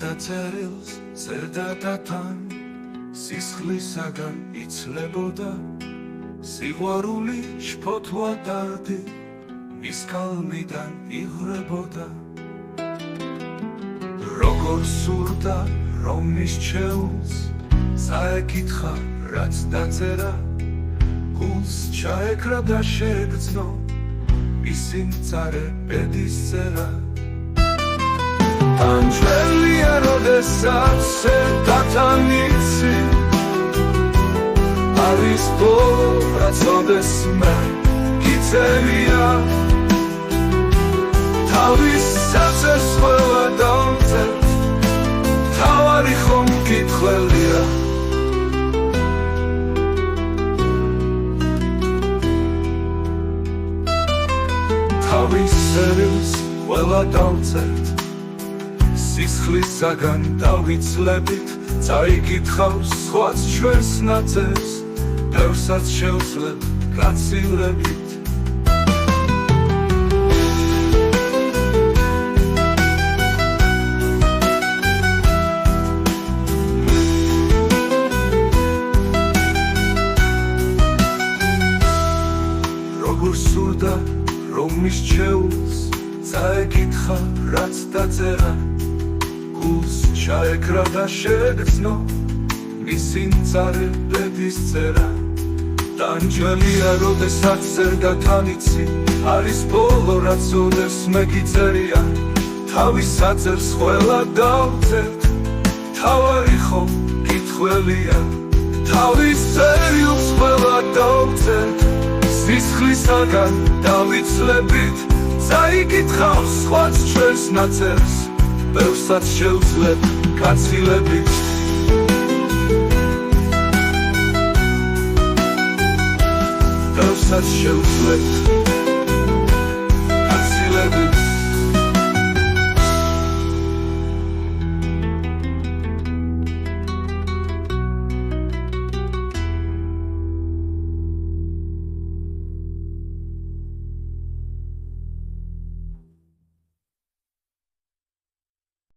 და წერილს წერდა და თან სისხლისაგან იცლებოდა სიყვარული შფოთვა დარდი მის კალმიდან იღრებოდა როგორ სურდა რომ მის ჩეულს საეკითხა რაც დაწერა გულს ჩაეკრა და შეეგრძნო მისი მწარე ბედის წერა Angelia rodesat se tatanitsi Alis povracodes me Gitzelia Tavis saces ყველა დავწერთ თავარი ხომ გითხრელია Tavis წერილს ყველა დავწერთ სისხლისაგან დავიცლებით წაიკითხავს სხვაც ჩვენს ნაწერს ბევრსაც შევძლებ გაცილებით როგორ სურდა რომ მის ჩეულს წაეკითხა რაც დაწერა გულს ჩაეკრა და შეეგრძნო მისი მწარე ბედის წერა ტანჯველია როდესაც წერდა თანიცი არის ბოლო რაც ოდებს მე გიწერია თავის საწერს ყველა დავწერთ თავარი ხომ გითხრელია თავის წერილს ყველა დავწერთ სისხლისაგან დავიცლებით წაიკითხავს სხვაც ჩვენს ნაწერს ბევრსაც შევძლებ გაცილებით ბევრსაც შევძლებ